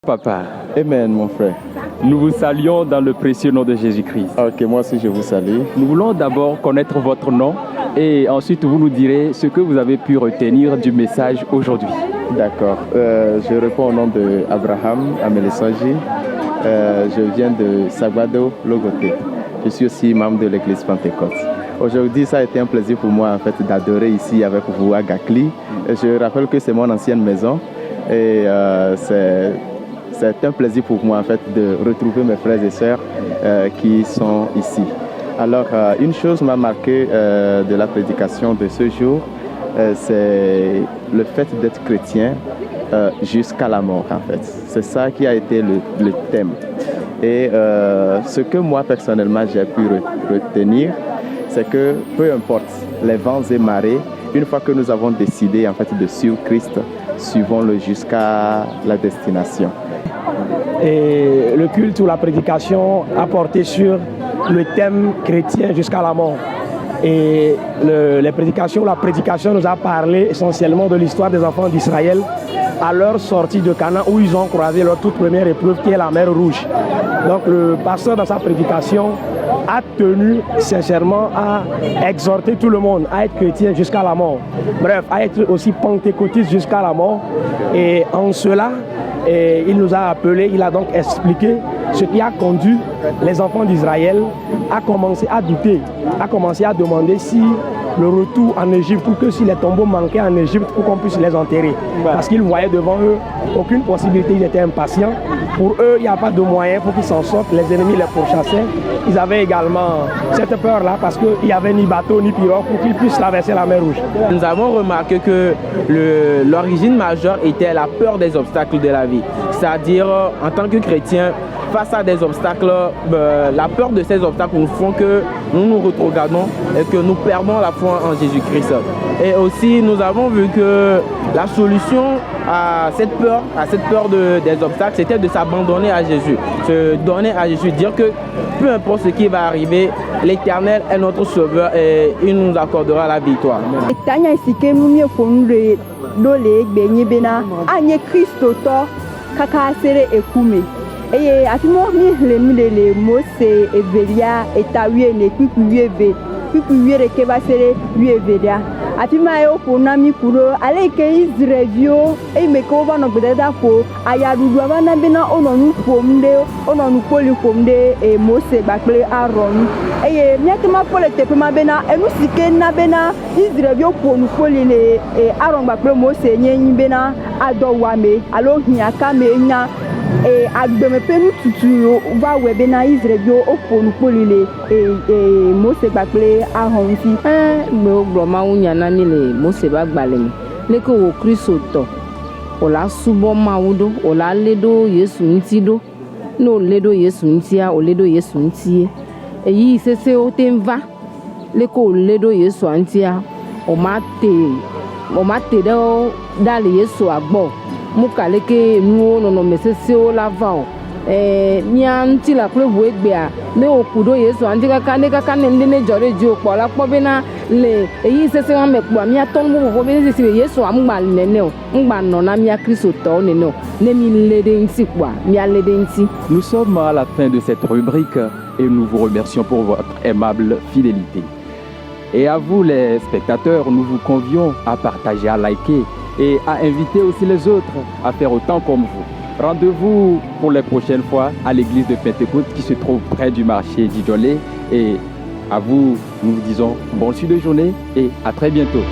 Papa, Amen, mon frère. nous vous saluons dans le précieux nom de Jésus-Christ. Ok, moi aussi je vous salue. Nous voulons d'abord connaître votre nom et ensuite vous nous direz ce que vous avez pu retenir du message aujourd'hui. D'accord. Je réponds au nom de Abraham Amelesonji. Je viens de Sagbado, Logoté. Je suis aussi membre de l'église Pentecôte. Aujourd'hui, ça a été un plaisir pour moi en fait d'adorer ici avec vous à Gakli. Je rappelle que c'est mon ancienne maison et c'est un plaisir pour moi en fait de retrouver mes frères et sœurs qui sont ici. Alors, une chose m'a marqué de la prédication de ce jour, c'est le fait d'être chrétien jusqu'à la mort en fait. C'est ça qui a été le thème. Et ce que moi personnellement j'ai pu retenir, c'est que peu importe les vents et marées, une fois que nous avons décidé en fait de suivre Christ, suivons-le jusqu'à la destination. Et le culte ou la prédication a porté sur le thème chrétien jusqu'à la mort. Et la prédication nous a parlé essentiellement de l'histoire des enfants d'Israël à leur sortie de Canaan où ils ont croisé leur toute première épreuve qui est la mer Rouge. Donc le pasteur dans sa prédication a tenu sincèrement à exhorter tout le monde à être chrétien jusqu'à la mort. Bref, à être aussi pentecôtiste jusqu'à la mort. Et en cela, il nous a appelé, il a donc expliqué ce qui a conduit les enfants d'Israël à commencer à douter, à commencer à demander si le retour en Égypte, ou que si les tombeaux manquaient en Égypte pour qu'on puisse les enterrer. Parce qu'ils voyaient devant eux aucune possibilité, ils étaient impatients. Pour eux, il n'y a pas de moyen pour qu'ils s'en sortent, les ennemis les pourchassaient. Ils avaient également cette peur-là parce qu'il n'y avait ni bateau ni pirogue pour qu'ils puissent traverser la mer Rouge. Nous avons remarqué que l'origine majeure était la peur des obstacles de la vie. C'est-à-dire, en tant que chrétien, face à des obstacles, la peur de ces obstacles nous font que nous nous retrogradons et que nous perdons la foi en Jésus-Christ. Et aussi, nous avons vu que la solution à cette peur des obstacles, c'était de s'abandonner à Jésus, se donner à Jésus, dire que peu importe ce qui va arriver, l'Éternel est notre sauveur et il nous accordera la victoire. Eye afimo mi le Mose evelia etawie ne kukuwieve kukuwiere ke basere wievelia afima yo pona mi kuro ale ke Israelio e me ko ba no gbeda ko ayadudu abana bina ononu pomde e Mose bakle Aaron eye miatema pole tepema bena enu sike na bena Israelio ponu polile e Aaron bakle Mose nyenyi bena adowame alo hiaka me nya et agbemepenu tutu va webena Israelio oponu polile et Mose bakle ahonti me gloma unyana ni le Mose bagbalemi leko wo Kristo ola subo mawudo ola ledo Yesu ntido no ledo Yesu ntia o ledo Yesu ntie eyi sese o tenva leko ledo Yesu antia o mate do dale Yesu agbo mukaleke nuwo nono mesese o lavao nyanti la klebu egbea ne okudo Yesu anti kaka ne ndene jore ji opo la po bena le eyi sese wa mekpo mi aton mo be sese Yesu amgba nene o ngba no na mi Kristo to nene o ne mi lede nti kwa mi alede nti. Nous sommes à la fin de cette rubrique et nous vous remercions pour votre aimable fidélité. Et à vous les spectateurs, nous vous convions à partager, à liker et à inviter aussi les autres à faire autant comme vous. Rendez-vous pour les prochaines fois à l'église de Pentecôte qui se trouve près du marché d'Idjolé. Et à vous, nous vous disons bonne suite de journée et à très bientôt.